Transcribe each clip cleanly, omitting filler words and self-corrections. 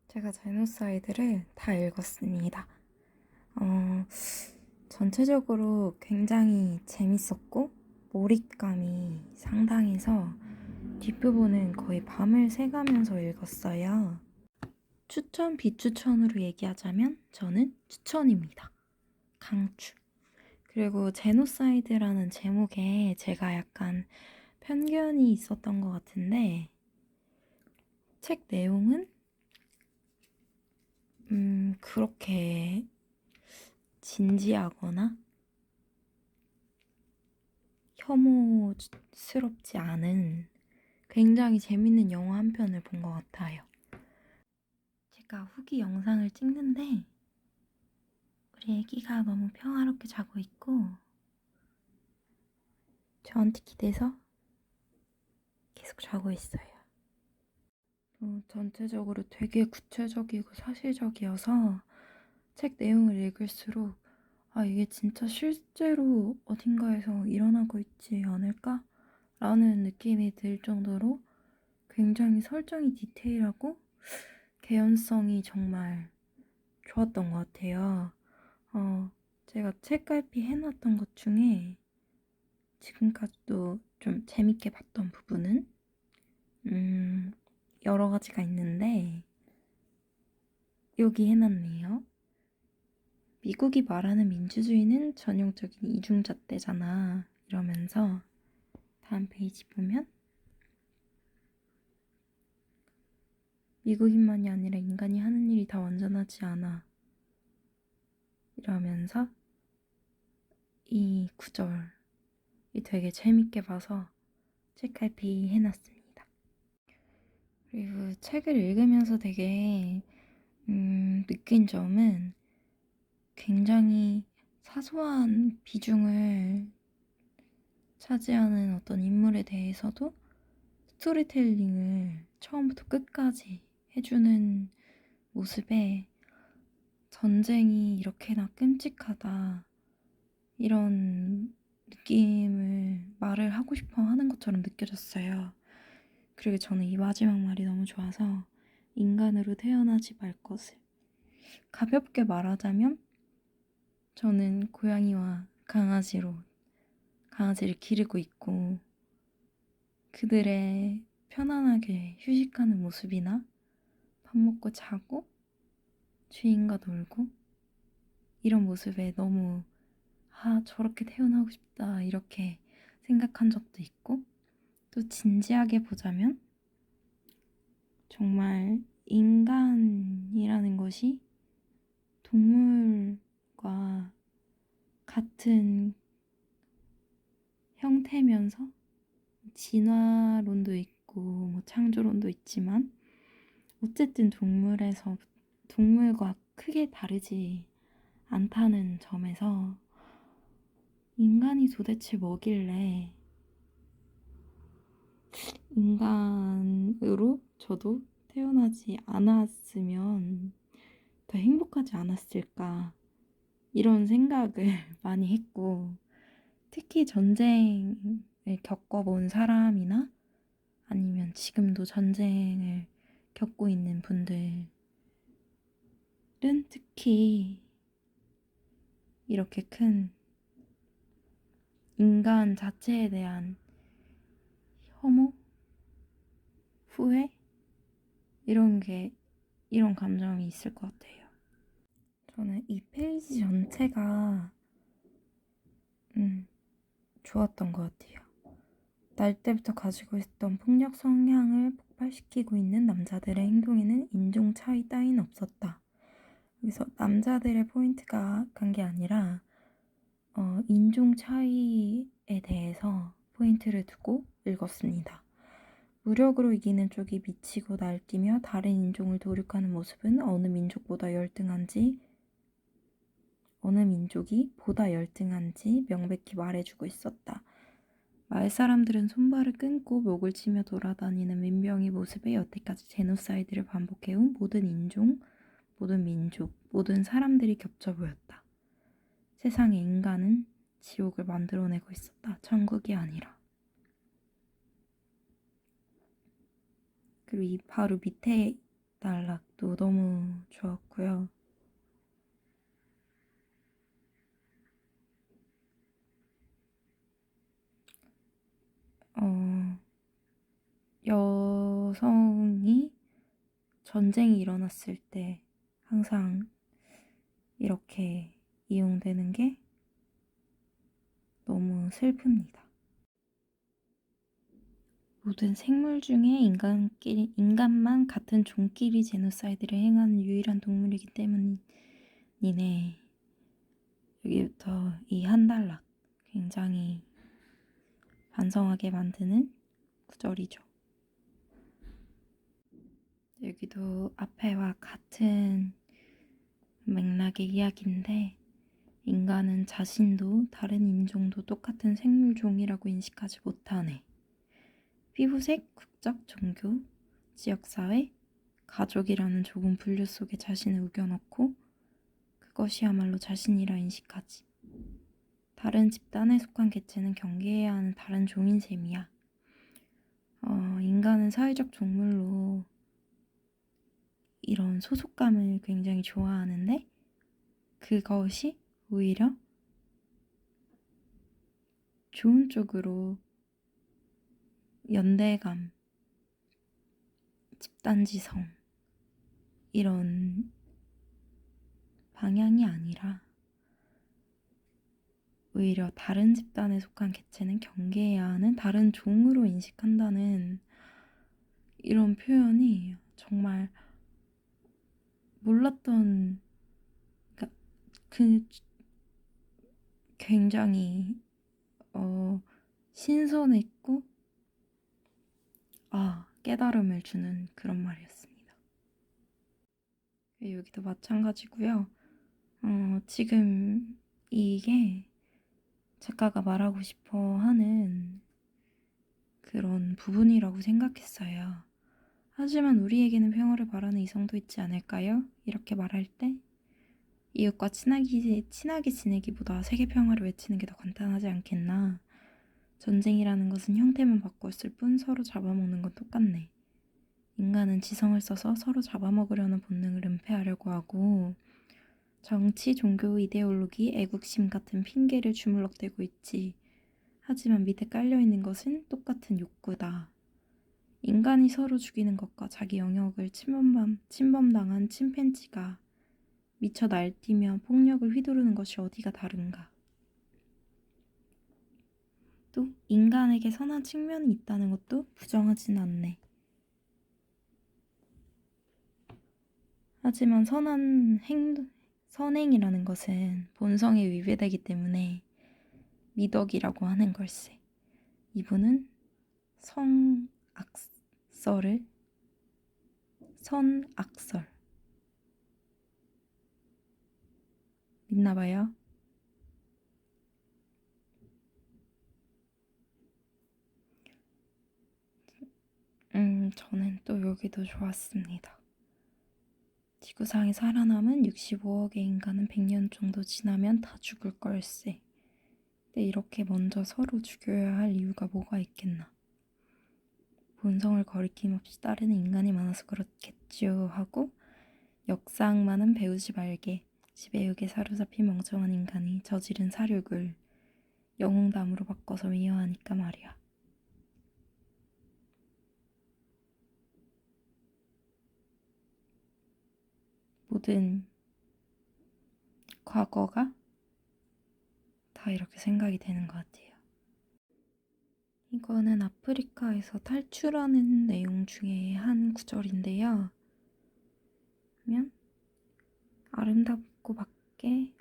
제가 제노사이드를 다 읽었습니다. 어, 전체적으로 굉장히 재밌었고 몰입감이 상당해서 뒷부분은 거의 밤을 새가면서 읽었어요. 추천, 비추천으로 얘기하자면 저는 추천입니다. 강추. 그리고 제노사이드라는 제목에 제가 약간 편견이 있었던 것 같은데 책 내용은 그렇게 진지하거나 혐오스럽지 않은 굉장히 재밌는 영화 한 편을 본 것 같아요. 제가 후기 영상을 찍는데 우리 애기가 너무 평화롭게 자고 있고 저한테 기대서 계속 자고 있어요. 전체적으로 되게 구체적이고 사실적이어서 책 내용을 읽을수록 이게 진짜 실제로 어딘가에서 일어나고 있지 않을까? 라는 느낌이 들 정도로 굉장히 설정이 디테일하고 개연성이 정말 좋았던 것 같아요. 제가 책갈피 해놨던 것 중에 지금까지도 좀 재밌게 봤던 부분은 여러 가지가 있는데 여기 해놨네요. 미국이 말하는 민주주의는 전형적인 이중잣대잖아. 이러면서 다음 페이지 보면 미국인만이 아니라 인간이 하는 일이 다 완전하지 않아. 이러면서 이 구절이 되게 재밌게 봐서 책갈피 해놨습니다. 그리고 책을 읽으면서 되게 느낀 점은 굉장히 사소한 비중을 차지하는 어떤 인물에 대해서도 스토리텔링을 처음부터 끝까지 해주는 모습에 전쟁이 이렇게나 끔찍하다 이런 느낌을 말을 하고 싶어 하는 것처럼 느껴졌어요. 그리고 저는 이 마지막 말이 너무 좋아서 인간으로 태어나지 말 것을 가볍게 말하자면 저는 고양이와 강아지를 기르고 있고 그들의 편안하게 휴식하는 모습이나 밥 먹고 자고 주인과 놀고 이런 모습에 너무 저렇게 태어나고 싶다 이렇게 생각한 적도 있고 또 진지하게 보자면 정말 인간이라는 것이 동물과 같은 형태면서 진화론도 있고 창조론도 있지만 어쨌든 동물과 크게 다르지 않다는 점에서 인간이 도대체 뭐길래 인간으로 저도 태어나지 않았으면 더 행복하지 않았을까 이런 생각을 많이 했고 특히 전쟁을 겪어본 사람이나 아니면 지금도 전쟁을 겪고 있는 분들은 특히 이렇게 큰 인간 자체에 대한 혐오, 후회 이런 감정이 있을 것 같아요. 저는 이 페이지 전체가 좋았던 것 같아요. 날 때부터 가지고 있었던 폭력 성향을 폭발시키고 있는 남자들의 행동에는 인종 차이 따윈 없었다. 여기서 남자들의 포인트가 간 게 아니라 인종 차이에 대해서 포인트를 두고 읽었습니다. 무력으로 이기는 쪽이 미치고 날뛰며 다른 인종을 도륙하는 모습은 어느 민족이 보다 열등한지 명백히 말해주고 있었다. 마을 사람들은 손발을 끊고 목을 치며 돌아다니는 민병의 모습에 여태까지 제노사이드를 반복해온 모든 인종, 모든 민족, 모든 사람들이 겹쳐 보였다. 세상에 인간은 지옥을 만들어내고 있었다. 천국이 아니라. 그리고 이 바로 밑에 단락도 너무 좋았고요. 여성이 전쟁이 일어났을 때 항상 이렇게 이용되는 게 너무 슬픕니다. 모든 생물 중에 인간만 같은 종끼리 제노사이드를 행하는 유일한 동물이기 때문이네. 여기부터 이 한 단락 굉장히 반성하게 만드는 구절이죠. 여기도 앞에와 같은 맥락의 이야기인데 인간은 자신도 다른 인종도 똑같은 생물종이라고 인식하지 못하네. 피부색, 국적, 종교, 지역사회, 가족이라는 좁은 분류 속에 자신을 우겨넣고 그것이야말로 자신이라 인식하지. 다른 집단에 속한 개체는 경계해야 하는 다른 종인 셈이야. 인간은 사회적 동물로 이런 소속감을 굉장히 좋아하는데 그것이 오히려 좋은 쪽으로 연대감, 집단지성 이런 방향이 아니라 오히려 다른 집단에 속한 개체는 경계해야 하는 다른 종으로 인식한다는 이런 표현이 정말 몰랐던, 그러니까 굉장히 신선했고 깨달음을 주는 그런 말이었습니다. 여기도 마찬가지고요. 지금 이게 작가가 말하고 싶어 하는 그런 부분이라고 생각했어요. 하지만 우리에게는 평화를 바라는 이성도 있지 않을까요? 이렇게 말할 때 이웃과 친하게 지내기보다 세계 평화를 외치는 게 더 간단하지 않겠나? 전쟁이라는 것은 형태만 바꿨을 뿐 서로 잡아먹는 건 똑같네. 인간은 지성을 써서 서로 잡아먹으려는 본능을 은폐하려고 하고 정치, 종교, 이데올로기, 애국심 같은 핑계를 주물럭대고 있지. 하지만 밑에 깔려있는 것은 똑같은 욕구다. 인간이 서로 죽이는 것과 자기 영역을 침범당한 침팬지가 미쳐 날뛰며 폭력을 휘두르는 것이 어디가 다른가. 또 인간에게 선한 측면이 있다는 것도 부정하진 않네. 하지만 선행이라는 것은 본성에 위배되기 때문에 미덕이라고 하는 걸세. 이분은 선악설 믿나봐요. 저는 또 여기도 좋았습니다. 지구상에 살아남은 65억의 인간은 100년 정도 지나면 다 죽을 걸세. 근데 이렇게 먼저 서로 죽여야 할 이유가 뭐가 있겠나. 본성을 거리낌없이 따르는 인간이 많아서 그렇겠죠 하고 역사학만은 배우지 말게. 지배욕에 사로잡힌 멍청한 인간이 저지른 사륙을 영웅담으로 바꿔서 위화하니까 말이야. 모든 과거가 다 이렇게 생각이 되는 것 같아요. 이거는 아프리카에서 탈출하는 내용 중에 한 구절인데요. 그러면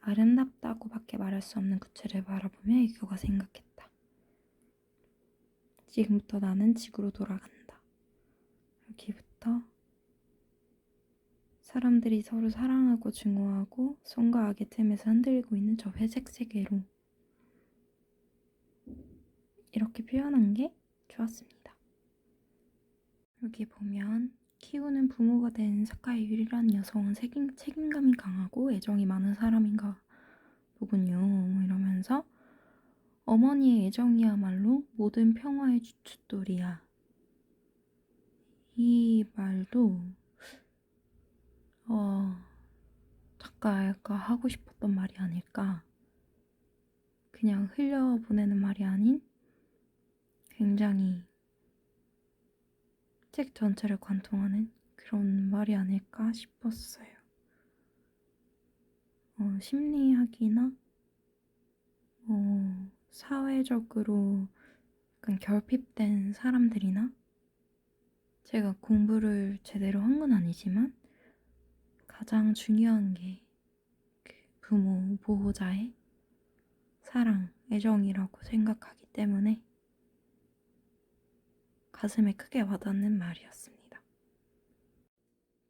아름답다고밖에 말할 수 없는 구체를 바라보며 이거가 생각했다. 지금부터 나는 지구로 돌아간다. 여기부터 사람들이 서로 사랑하고 증오하고 선과 악의 틈에서 흔들리고 있는 저 회색 세계로 이렇게 표현한 게 좋았습니다. 여기 보면 키우는 부모가 된 사카의 유일한 여성은 책임감이 강하고 애정이 많은 사람인가 보군요. 이러면서 어머니의 애정이야말로 모든 평화의 주춧돌이야. 이 말도 작가가 하고 싶었던 말이 아닐까. 그냥 흘려보내는 말이 아닌 굉장히 책 전체를 관통하는 그런 말이 아닐까 싶었어요. 심리학이나 사회적으로 약간 결핍된 사람들이나 제가 공부를 제대로 한 건 아니지만 가장 중요한 게 그 부모, 보호자의 사랑, 애정이라고 생각하기 때문에 가슴에 크게 와닿는 말이었습니다.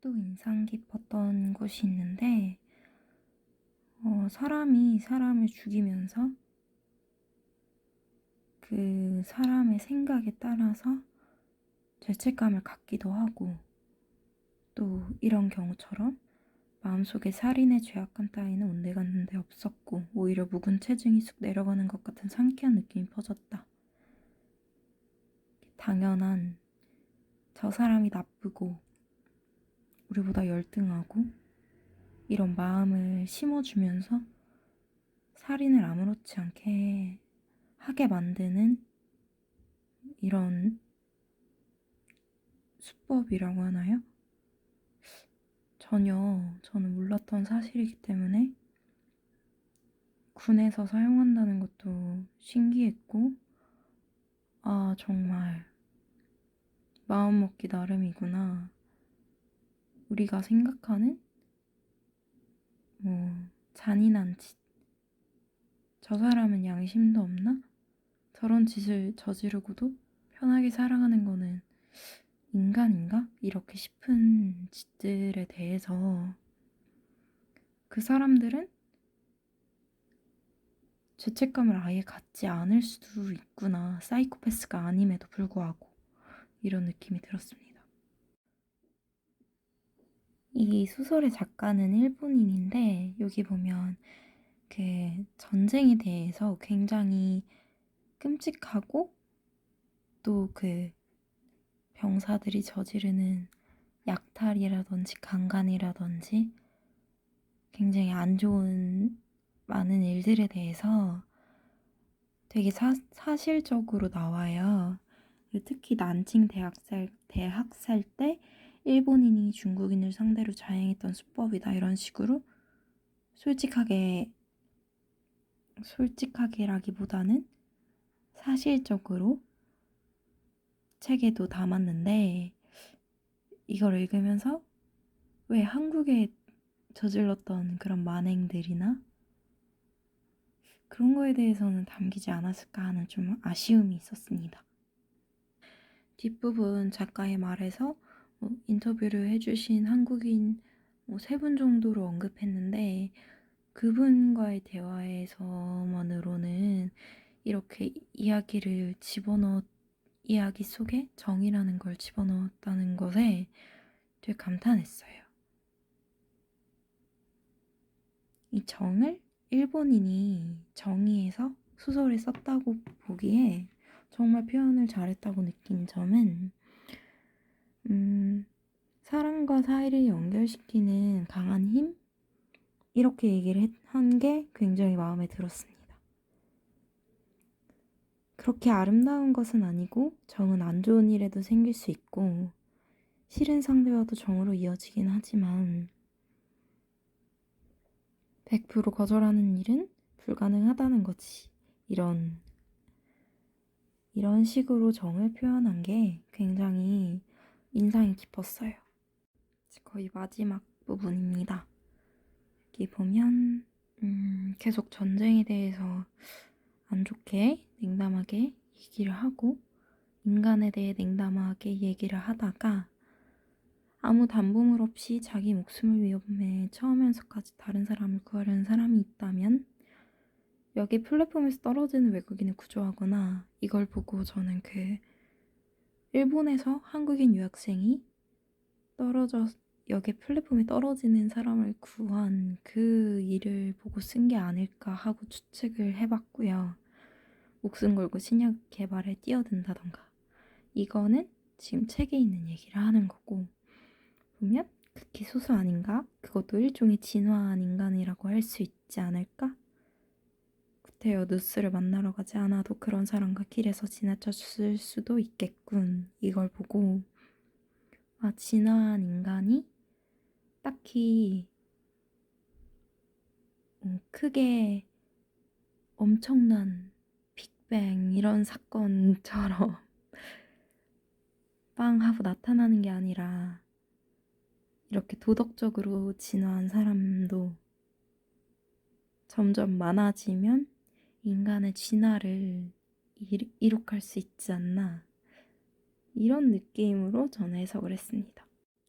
또 인상 깊었던 곳이 있는데 사람이 사람을 죽이면서 그 사람의 생각에 따라서 죄책감을 갖기도 하고 또 이런 경우처럼 마음속에 살인의 죄악감 따위는 온데간데 없었고 오히려 묵은 체중이 쑥 내려가는 것 같은 상쾌한 느낌이 퍼졌다. 당연한 저 사람이 나쁘고 우리보다 열등하고 이런 마음을 심어주면서 살인을 아무렇지 않게 하게 만드는 이런 수법이라고 하나요? 전혀 저는 몰랐던 사실이기 때문에 군에서 사용한다는 것도 신기했고 아 정말 마음먹기 나름이구나. 우리가 생각하는 잔인한 짓. 저 사람은 양심도 없나? 저런 짓을 저지르고도 편하게 살아가는 거는 인간인가? 이렇게 싶은 짓들에 대해서 그 사람들은 죄책감을 아예 갖지 않을 수도 있구나. 사이코패스가 아님에도 불구하고 이런 느낌이 들었습니다. 이 소설의 작가는 일본인인데 여기 보면 그 전쟁에 대해서 굉장히 끔찍하고 또 그 병사들이 저지르는 약탈이라든지 강간이라든지 굉장히 안 좋은 많은 일들에 대해서 되게 사실적으로 나와요. 특히 난칭 대학 살 때 일본인이 중국인을 상대로 자행했던 수법이다 이런 식으로 솔직하게라기보다는 사실적으로 책에도 담았는데 이걸 읽으면서 왜 한국에 저질렀던 그런 만행들이나 그런 거에 대해서는 담기지 않았을까 하는 좀 아쉬움이 있었습니다. 뒷부분 작가의 말에서 인터뷰를 해주신 한국인 3분 정도로 언급했는데 그분과의 대화에서만으로는 이렇게 이야기 속에 정이라는 걸 집어넣었다는 것에 되게 감탄했어요. 이 정을 일본인이 정의해서 소설에 썼다고 보기에 정말 표현을 잘했다고 느낀 점은 사랑과 사이를 연결시키는 강한 힘? 이렇게 얘기를 한 게 굉장히 마음에 들었습니다. 그렇게 아름다운 것은 아니고 정은 안 좋은 일에도 생길 수 있고 싫은 상대와도 정으로 이어지긴 하지만 100% 거절하는 일은 불가능하다는 거지. 이런 식으로 정을 표현한 게 굉장히 인상이 깊었어요. 거의 마지막 부분입니다. 여기 보면 계속 전쟁에 대해서 안 좋게 냉담하게 얘기를 하고 인간에 대해 냉담하게 얘기를 하다가 아무 담보물 없이 자기 목숨을 위험에 처하면서까지 다른 사람을 구하려는 사람이 있다면 여기 플랫폼에서 떨어지는 외국인을 구조하거나 이걸 보고 저는 일본에서 한국인 유학생이 여기 플랫폼에 떨어지는 사람을 구한 그 일을 보고 쓴 게 아닐까 하고 추측을 해봤고요. 목숨 걸고 신약 개발에 뛰어든다던가 이거는 지금 책에 있는 얘기를 하는 거고 보면 극히 소수 아닌가? 그것도 일종의 진화한 인간이라고 할 수 있지 않을까? 구테오누스를 만나러 가지 않아도 그런 사람과 길에서 지나쳤을 수도 있겠군. 이걸 보고 아, 진화한 인간이 딱히 크게 엄청난 빅뱅 이런 사건처럼 빵 하고 나타나는 게 아니라 이렇게 도덕적으로 진화한 사람도 점점 많아지면 인간의 진화를 이룩할 수 있지 않나 이런 느낌으로 저는 해석을 했습니다.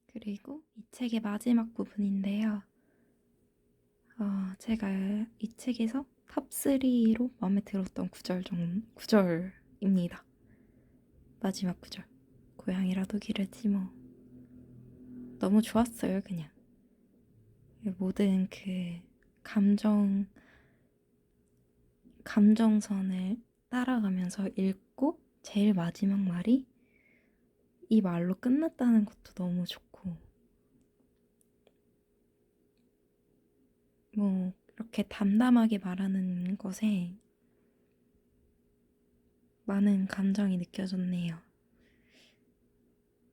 그리고 이 책의 마지막 부분인데요. 제가 이 책에서 탑3로 마음에 들었던 구절입니다. 마지막 구절. 고양이라도 기르지 뭐. 너무 좋았어요, 그냥. 모든 그 감정선을 따라가면서 읽고 제일 마지막 말이 이 말로 끝났다는 것도 너무 좋고 뭐 이렇게 담담하게 말하는 것에 많은 감정이 느껴졌네요.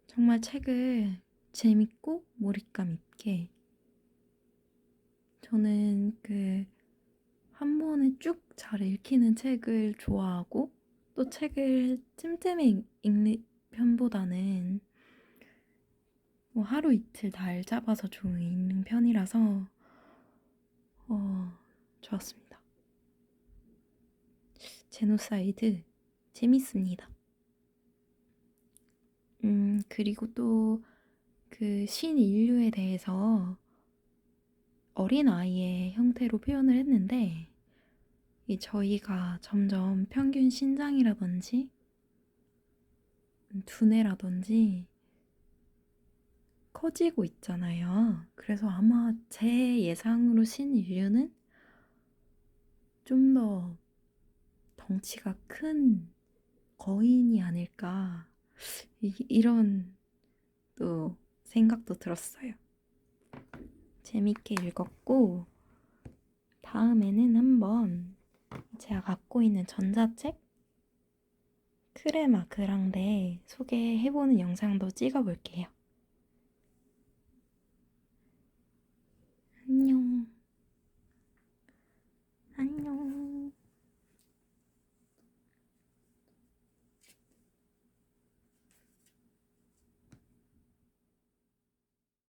정말 책을 재밌고 몰입감 있게 저는 한 번에 쭉 잘 읽히는 책을 좋아하고 또 책을 틈틈이 읽는 편보다는 뭐 하루 이틀 날 잡아서 좀 읽는 편이라서 좋았습니다. 제노사이드 재밌습니다. 그리고 또 그 신인류에 대해서 어린아이의 형태로 표현을 했는데 저희가 점점 평균 신장이라든지 두뇌라든지 커지고 있잖아요. 그래서 아마 제 예상으로 신인류는 좀 더 덩치가 큰 거인이 아닐까 이런 또 생각도 들었어요. 재밌게 읽었고 다음에는 한번 제가 갖고 있는 전자책 크레마 그랑데 소개해보는 영상도 찍어볼게요.